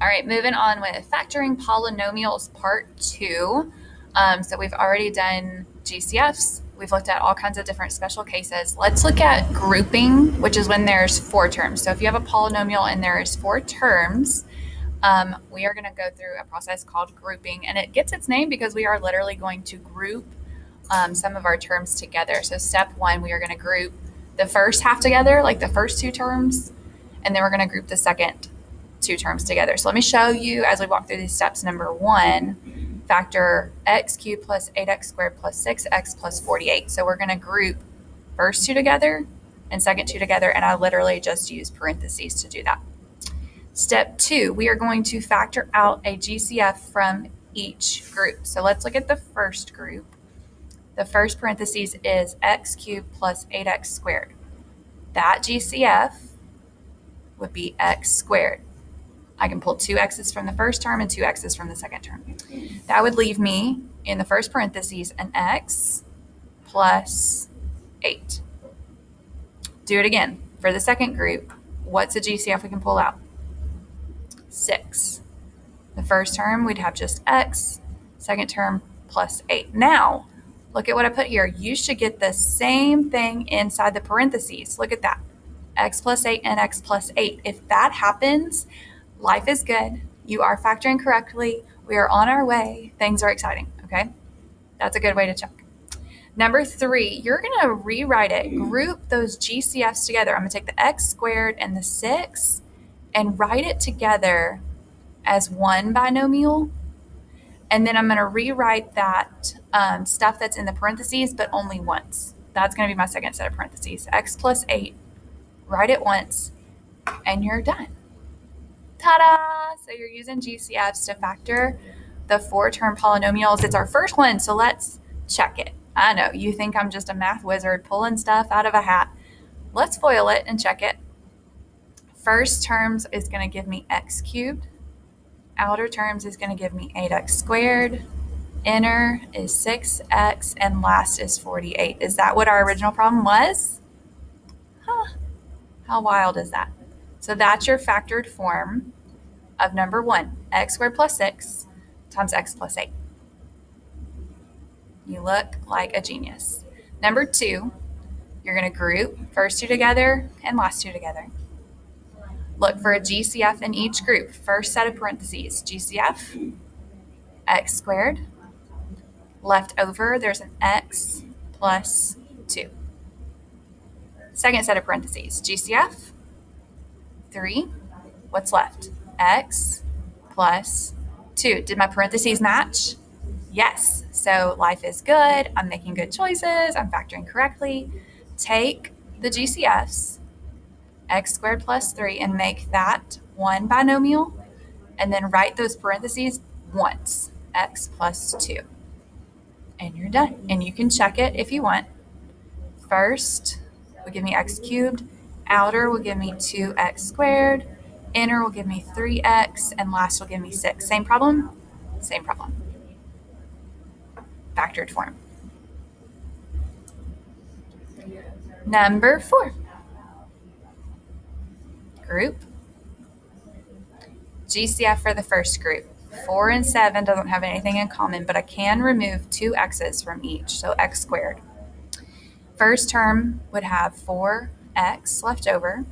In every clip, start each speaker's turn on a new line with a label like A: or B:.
A: All right, moving on with factoring polynomials part 2. So we've already done GCFs. We've looked at all kinds of different special cases. Let's look at grouping, which is when there's 4 terms. So if you have a polynomial and there's 4 terms, we are going to go through a process called grouping. And it gets its name because we are literally going to group some of our terms together. So step 1, we are going to group the first half together, like the first 2 terms, and then we're going to group the second 2 terms together. So let me show you as we walk through these steps. Number 1, factor x cubed plus 8x squared plus 6x plus 48. So we're going to group first 2 together and second 2 together, and I literally just use parentheses to do that. Step 2, we are going to factor out a GCF from each group. So let's look at the first group. The first parentheses is x cubed plus 8x squared. That GCF would be x squared. I can pull 2 x's from the first term and 2 x's from the second term. That would leave me in the first parentheses an x plus 8. Do it again. For the second group, what's a GCF we can pull out? 6. The first term, we'd have just x. Second term, plus 8. Now, look at what I put here. You should get the same thing inside the parentheses. Look at that. X plus 8 and x plus 8. If that happens, life is good. You are factoring correctly. We are on our way. Things are exciting, okay? That's a good way to check. Number 3, you're going to rewrite it. Group those GCFs together. I'm going to take the x squared and the 6 and write it together as one binomial. And then I'm going to rewrite that stuff that's in the parentheses, but only once. That's going to be my second set of parentheses. X plus 8, write it once, and you're done. Ta-da! So you're using GCFs to factor the 4-term polynomials. It's our first one, so let's check it. I know, you think I'm just a math wizard pulling stuff out of a hat. Let's FOIL it and check it. First terms is going to give me x cubed. Outer terms is going to give me 8x squared. Inner is 6x, and last is 48. Is that what our original problem was? Huh. How wild is that? So that's your factored form of number 1, x squared plus 6 times x plus 8. You look like a genius. Number 2, you're going to group first 2 together and last 2 together. Look for a GCF in each group. First set of parentheses, GCF, x squared. Left over, there's an x plus 2. Second set of parentheses, GCF, 3. What's left? X plus 2. Did my parentheses match? Yes. So life is good. I'm making good choices. I'm factoring correctly. Take the GCFs, x squared plus 3, and make that one binomial, and then write those parentheses once, x plus 2. And you're done. And you can check it if you want. First will give me x cubed, outer will give me 2x squared, inner will give me 3x, and last will give me 6. Same problem? Same problem. Factored form. Number 4. Group. GCF for the first group. 4 and 7 doesn't have anything in common, but I can remove 2 x's from each, so x squared. First term would have 4x left over.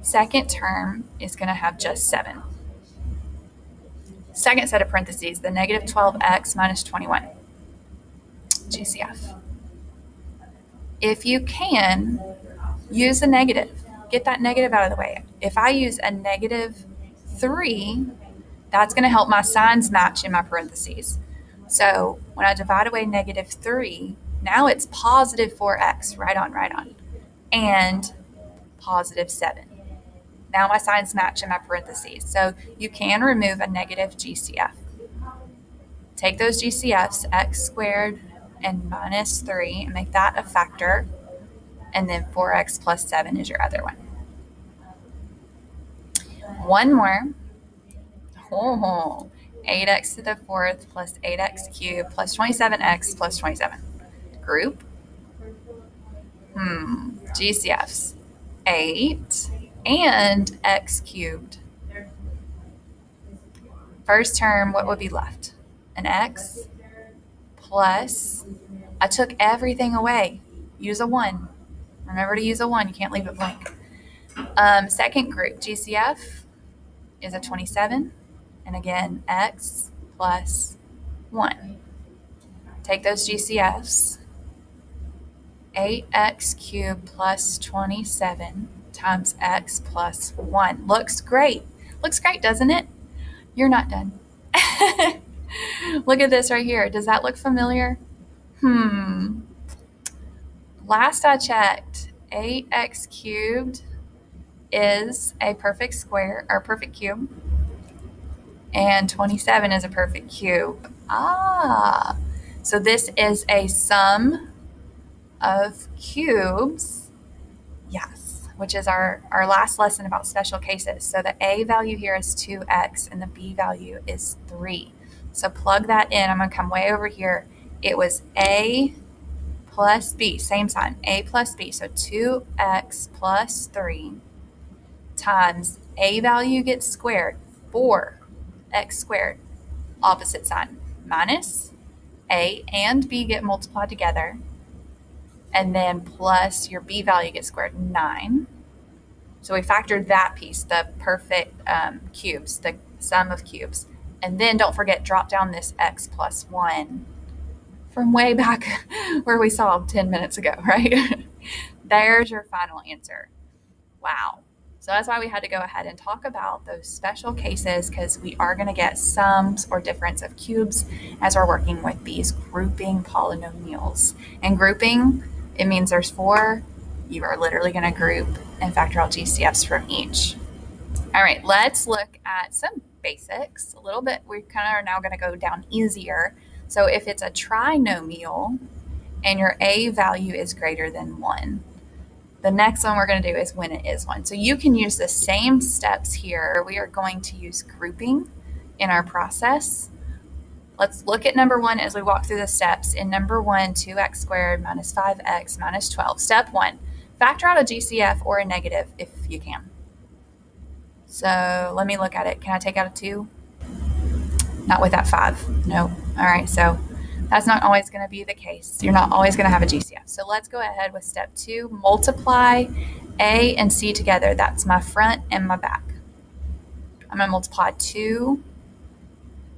A: Second term is going to have just 7. Second set of parentheses, the negative 12x minus 21. GCF. If you can, use a negative. Get that negative out of the way. If I use a negative 3, that's going to help my signs match in my parentheses. So when I divide away negative 3, now it's positive 4x, right on, and positive 7. Now my signs match in my parentheses. So you can remove a negative GCF. Take those GCFs, x squared and minus 3, and make that a factor, and then 4x plus 7 is your other one. One more. 8x to the 4th plus 8x cubed plus 27x plus 27. Group. GCFs. 8 and x cubed. First term, what would be left? An x plus, I took everything away. Use a 1. Remember to use a 1. You can't leave it blank. Second group, GCF is a 27. And again, x plus 1. Take those GCFs. 8x cubed plus 27 times x plus 1. Looks great. Looks great, doesn't it? You're not done. Look at this right here. Does that look familiar? Last I checked, 8x cubed is a perfect square, or perfect cube, and 27 is a perfect cube. So this is a sum of cubes. Yes, which is our last lesson about special cases. So the a value here is 2x and the b value is 3. So plug that in. I'm going to come way over here. It was a plus b, same sign, a plus b. So 2x plus 3 times a value gets squared, 4x squared, opposite sign, minus a and b get multiplied together, and then plus your b value gets squared, 9. So we factored that piece, the perfect cubes, the sum of cubes. And then don't forget, drop down this x plus 1 from way back where we saw 10 minutes ago, right? There's your final answer. Wow. So that's why we had to go ahead and talk about those special cases, because we are going to get sums or difference of cubes as we're working with these grouping polynomials. And grouping, it means there's 4. You are literally going to group and factor out GCFs from each. All right, let's look at some basics a little bit. We kind of are now going to go down easier. So if it's a trinomial and your a value is greater than 1, the next one we're going to do is when it is 1. So you can use the same steps here. We are going to use grouping in our process. Let's look at number 1 as we walk through the steps. In number 1, 2x squared minus 5x minus 12. Step 1, factor out a GCF or a negative if you can. So let me look at it. Can I take out a 2? Not with that 5. No. All right, so that's not always going to be the case. You're not always going to have a GCF. So let's go ahead with step 2. Multiply a and c together. That's my front and my back. I'm going to multiply 2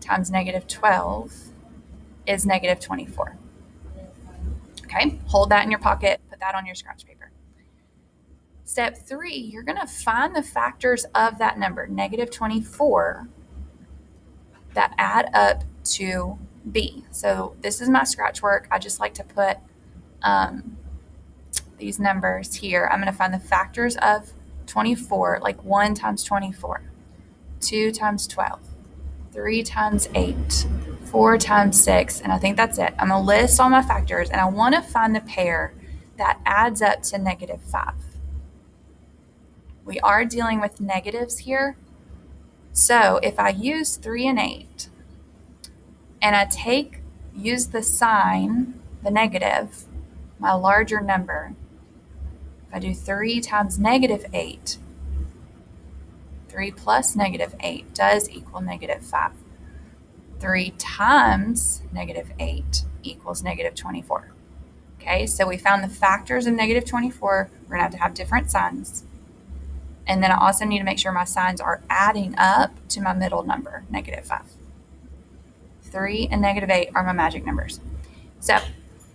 A: times negative 12 is negative 24. Okay, hold that in your pocket. Put that on your scratch paper. Step 3, you're going to find the factors of that number, negative 24, that add up to b. So this is my scratch work. I just like to put these numbers here. I'm going to find the factors of 24, like 1 times 24, 2 times 12, 3 times 8, 4 times 6, and I think that's it. I'm going to list all my factors, and I want to find the pair that adds up to negative 5. We are dealing with negatives here. So if I use 3 and 8, and I use the sign, the negative, my larger number, if I do 3 times negative 8, 3 plus negative 8 does equal negative 5. 3 times negative 8 equals negative 24. Okay, so we found the factors of negative 24. We're going to have different signs. And then I also need to make sure my signs are adding up to my middle number, negative 5. 3 and negative 8 are my magic numbers. So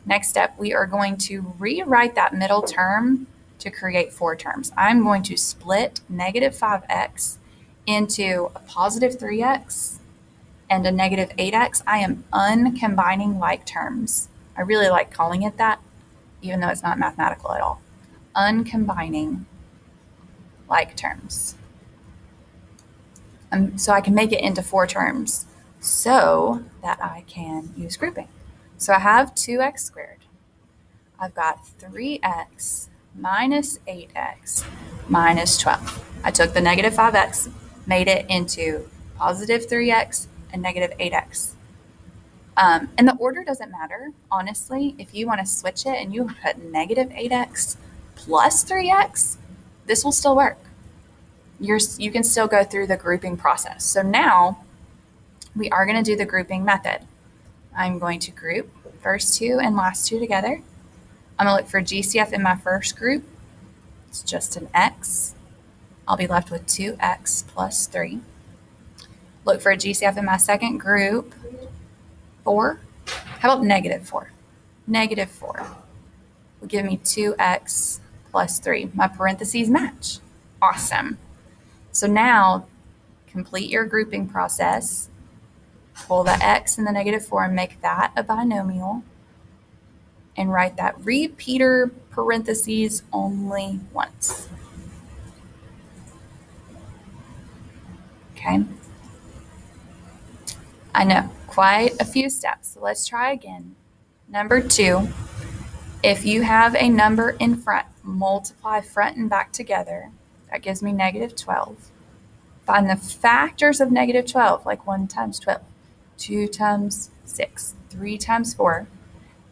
A: next step, we are going to rewrite that middle term to create 4 terms. I'm going to split negative 5x into a positive 3x and a negative 8x. I am uncombining like terms. I really like calling it that, even though it's not mathematical at all. Uncombining like terms. So I can make it into 4 terms so that I can use grouping. So I have 2x squared. I've got 3x minus 8x minus 12. I took the negative 5x, made it into positive 3x and negative 8x. And the order doesn't matter, honestly. If you want to switch it and you put negative 8x plus 3x, this will still work. You can still go through the grouping process. So now we are going to do the grouping method. I'm going to group first two and last two together. I'm going to look for GCF in my first group. It's just an x. I'll be left with 2x plus 3. Look for a GCF in my second group, 4. How about negative 4? Negative 4 will give me 2x plus 3. My parentheses match. Awesome. So now complete your grouping process. Pull the x and the negative 4 and make that a binomial. And write that repeater parentheses only once. Okay. I know, quite a few steps. So let's try again. Number 2, if you have a number in front, multiply front and back together. That gives me negative 12. Find the factors of negative 12, like 1 times 12, 2 times 6, 3 times 4,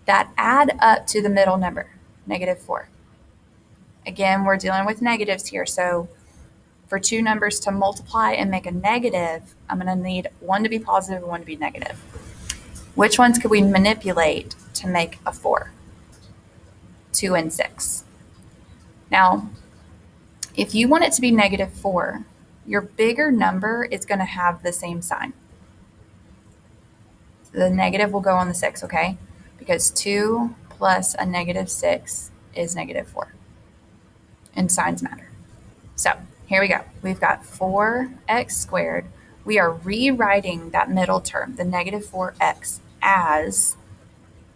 A: that add up to the middle number, negative 4. Again, we're dealing with negatives here, so for two numbers to multiply and make a negative, I'm going to need one to be positive and one to be negative. Which ones could we manipulate to make a 4? 2 and 6. Now, if you want it to be negative 4, your bigger number is going to have the same sign. The negative will go on the 6, okay? Because 2 plus a negative 6 is negative 4. And signs matter. So here we go. We've got 4x squared. We are rewriting that middle term, the negative 4x, as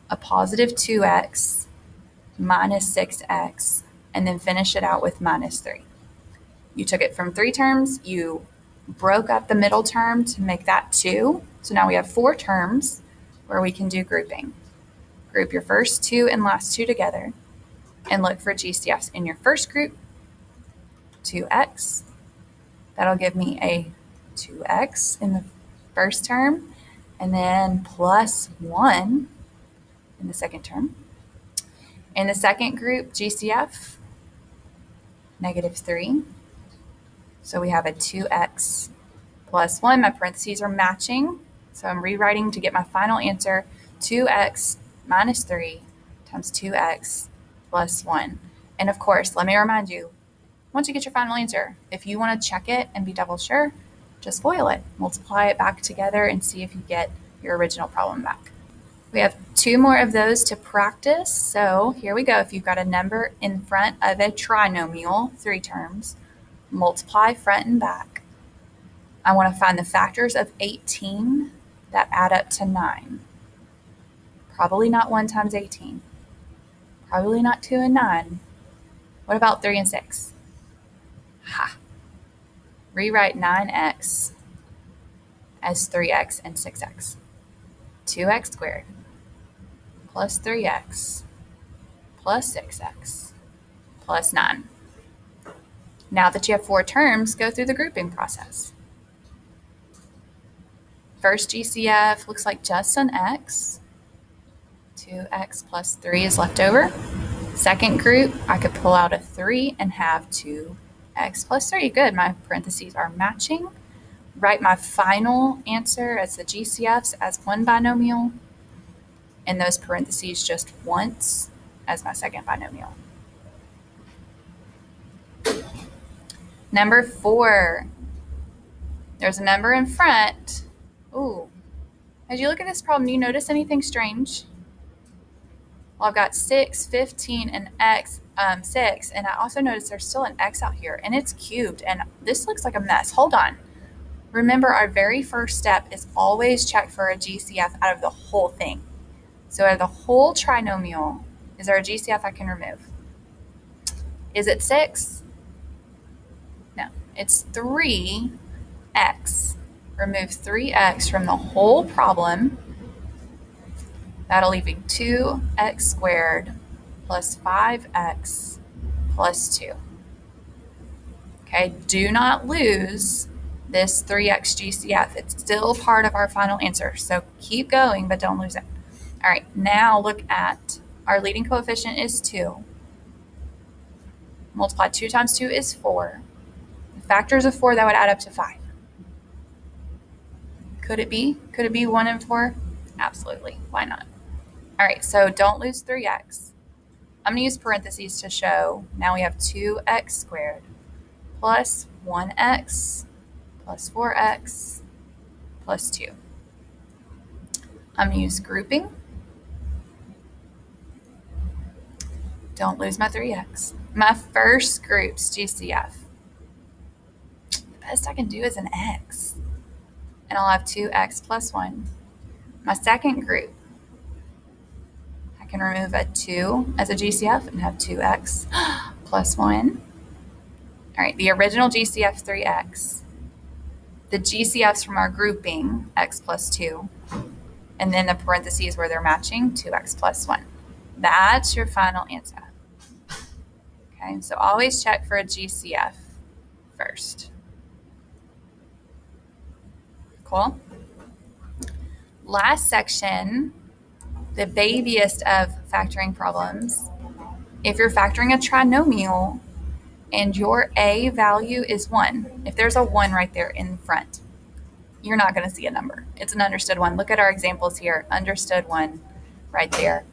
A: a positive 2x minus 6x, and then finish it out with minus 3. You took it from 3 terms, you broke up the middle term to make that 2. So now we have 4 terms where we can do grouping. Group your first 2 and last 2 together and look for GCFs in your first group. 2x. That'll give me a 2x in the first term, and then plus 1 in the second term. In the second group, GCF, negative 3. So we have a 2x plus 1. My parentheses are matching, so I'm rewriting to get my final answer, 2x minus 3 times 2x plus 1. And of course, let me remind you, once you get your final answer, if you want to check it and be double sure, just FOIL it, multiply it back together, and see if you get your original problem back. We have 2 more of those to practice. So here we go. If you've got a number in front of a trinomial, 3 terms, multiply front and back. I want to find the factors of 18 that add up to 9. Probably not 1 times 18. Probably not 2 and 9. What about 3 and 6? Ha! Rewrite 9x as 3x and 6x. 2x squared plus 3x plus 6x plus 9. Now that you have 4 terms, go through the grouping process. First GCF looks like just an x. 2x plus 3 is left over. Second group, I could pull out a 3 and have 2x plus 3. Good, my parentheses are matching. Write my final answer as the GCFs as one binomial, and those parentheses just once as my second binomial. Number 4, there's a number in front. Ooh, as you look at this problem, do you notice anything strange? Well, I've got 6, 15, and 6, and I also notice there's still an x out here, and it's cubed, and this looks like a mess. Hold on. Remember, our very first step is always check for a GCF out of the whole thing. So out of the whole trinomial, is there a GCF I can remove? Is it 6? No, it's 3x. Remove 3x from the whole problem. That'll leave me 2x squared plus 5x plus 2. Okay, do not lose this 3x GCF. It's still part of our final answer. So keep going, but don't lose it. All right, now look at our leading coefficient is 2. Multiply 2 times 2 is 4. The factors of 4, that would add up to 5. Could it be? Could it be 1 and 4? Absolutely. Why not? All right, so don't lose 3x. I'm going to use parentheses to show now we have 2x squared plus 1x plus 4x plus 2. I'm going to use grouping. Don't lose my 3x. My first group's GCF. The best I can do is an x. And I'll have 2x plus 1. My second group, I can remove a 2 as a GCF and have 2x plus 1. All right, the original GCF 3x. The GCFs from our grouping, x plus 2. And then the parentheses where they're matching, 2x plus 1. That's your final answer. Okay, so always check for a GCF first. Cool? Last section, the babiest of factoring problems. If you're factoring a trinomial and your A value is 1, if there's a 1 right there in front, you're not going to see a number. It's an understood 1. Look at our examples here. Understood 1 right there.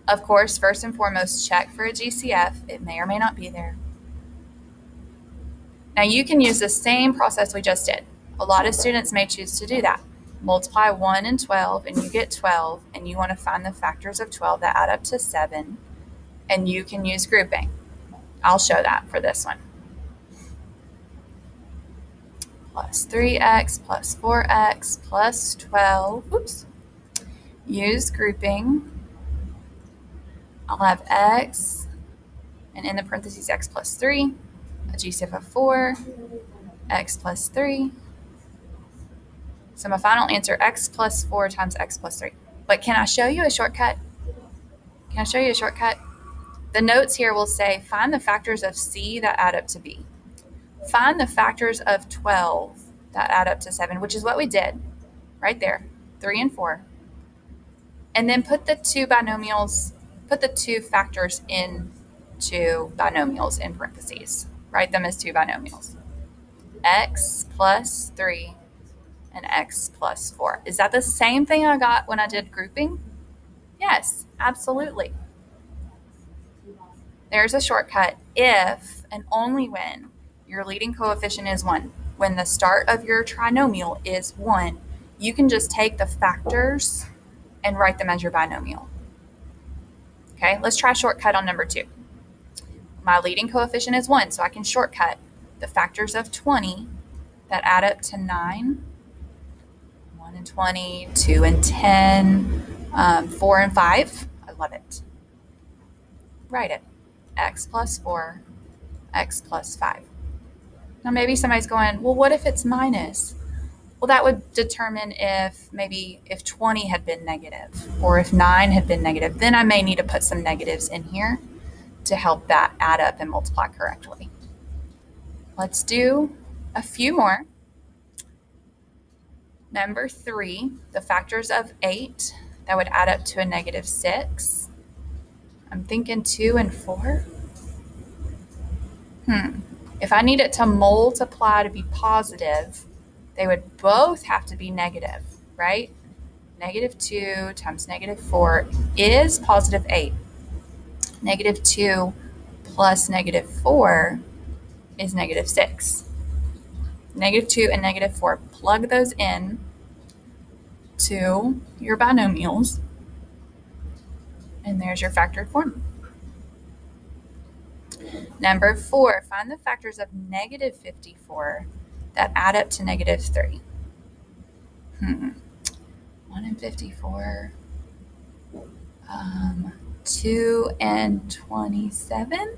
A: Of course, first and foremost, check for a GCF. It may or may not be there. Now you can use the same process we just did. A lot of students may choose to do that. Multiply 1 and 12 and you get 12, and you want to find the factors of 12 that add up to 7, and you can use grouping. I'll show that for this one. Plus 3x plus 4x plus 12. Oops. Use grouping. I'll have x, and in the parentheses, x plus 3, a GCF of 4, x plus 3. So my final answer, x plus 4 times x plus 3. But can I show you a shortcut? Can I show you a shortcut? The notes here will say, find the factors of c that add up to b. Find the factors of 12 that add up to 7, which is what we did right there, 3 and 4. And then put the two factors into binomials in parentheses. Write them as two binomials. X plus 3 and x plus 4. Is that the same thing I got when I did grouping? Yes, absolutely. There's a shortcut if and only when your leading coefficient is 1. When the start of your trinomial is 1, you can just take the factors and write them as your binomial. Okay, let's try shortcut on number 2. My leading coefficient is 1, so I can shortcut the factors of 20 that add up to 9, 1 and 20, 2 and 10, 4 and 5. I love it. Write it. X plus 4, x plus 5. Now maybe somebody's going, well, what if it's minus? Well, that would determine if 20 had been negative or if 9 had been negative. Then I may need to put some negatives in here to help that add up and multiply correctly. Let's do a few more. Number 3, the factors of 8 that would add up to a negative 6. I'm thinking 2 and 4. If I need it to multiply to be positive, they would both have to be negative, right? Negative 2 times negative 4 is positive 8. Negative 2 plus negative 4 is negative 6. Negative 2 and negative 4, plug those in to your binomials, and there's your factored form. Number 4, find the factors of negative 54 that add up to negative 3. 1 and 54. 2 and 27.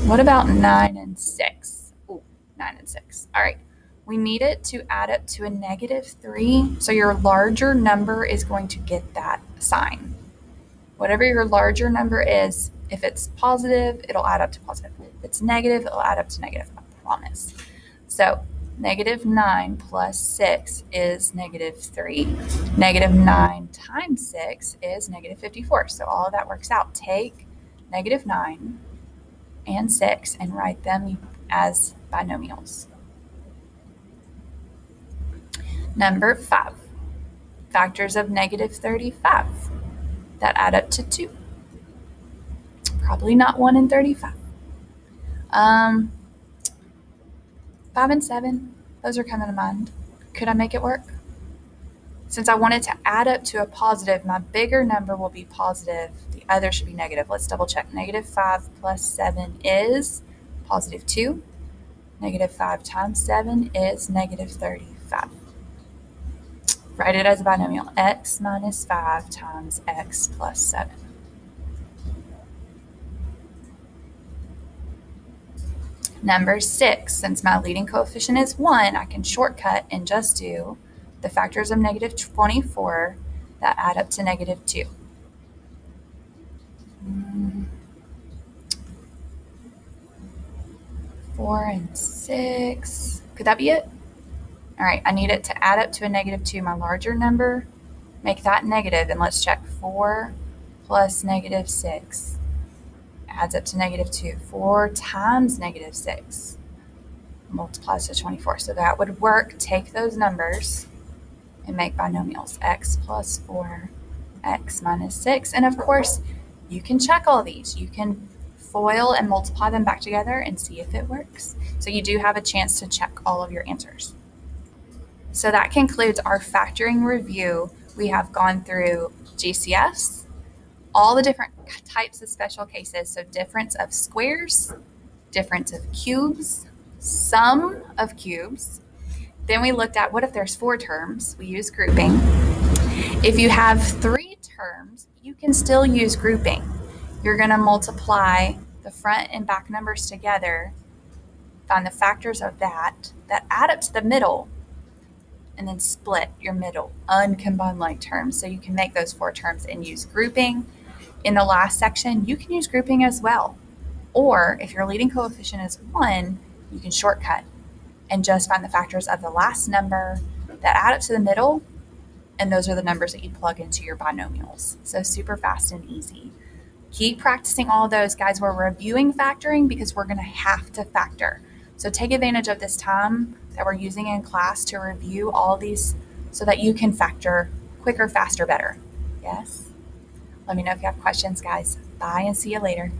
A: What about 9 and 6? Ooh, 9 and 6. All right. We need it to add up to a negative 3. So your larger number is going to get that sign. Whatever your larger number is, if it's positive, it'll add up to positive. If it's negative, it'll add up to negative, I promise. So negative 9 plus 6 is negative 3. Negative 9 times 6 is negative 54. So all of that works out. Take negative 9 and 6 and write them as binomials. Number 5, factors of negative 35 that add up to 2. Probably not 1 and 35. 5 and 7, those are coming to mind. Could I make it work? Since I want it to add up to a positive, my bigger number will be positive. The other should be negative. Let's double check. Negative 5 plus 7 is positive 2. Negative 5 times 7 is negative 35. Write it as a binomial. X minus 5 times x plus 7. Number 6, since my leading coefficient is 1, I can shortcut and just do the factors of negative 24 that add up to negative 2. 4 and 6. Could that be it? All right, I need it to add up to a negative 2, my larger number. Make that negative, and let's check. 4 plus negative 6 adds up to negative 2. 4 times negative 6 multiplies to 24. So that would work. Take those numbers and make binomials. X plus 4, x minus 6. And of course, you can check all these. You can FOIL and multiply them back together and see if it works. So you do have a chance to check all of your answers. So that concludes our factoring review. We have gone through GCFs, all the different types of special cases. So difference of squares, difference of cubes, sum of cubes. Then we looked at what if there's 4 terms. We use grouping. If you have 3 terms, you can still use grouping. You're going to multiply the front and back numbers together, find the factors of that add up to the middle, and then split your middle uncombined like terms. So you can make those 4 terms and use grouping. In the last section, you can use grouping as well. Or if your leading coefficient is 1, you can shortcut and just find the factors of the last number that add up to the middle, and those are the numbers that you plug into your binomials. So super fast and easy. Keep practicing all of those, guys. We're reviewing factoring because we're going to have to factor. So take advantage of this time that we're using in class to review all of these so that you can factor quicker, faster, better. Yes? Let me know if you have questions, guys. Bye and see you later.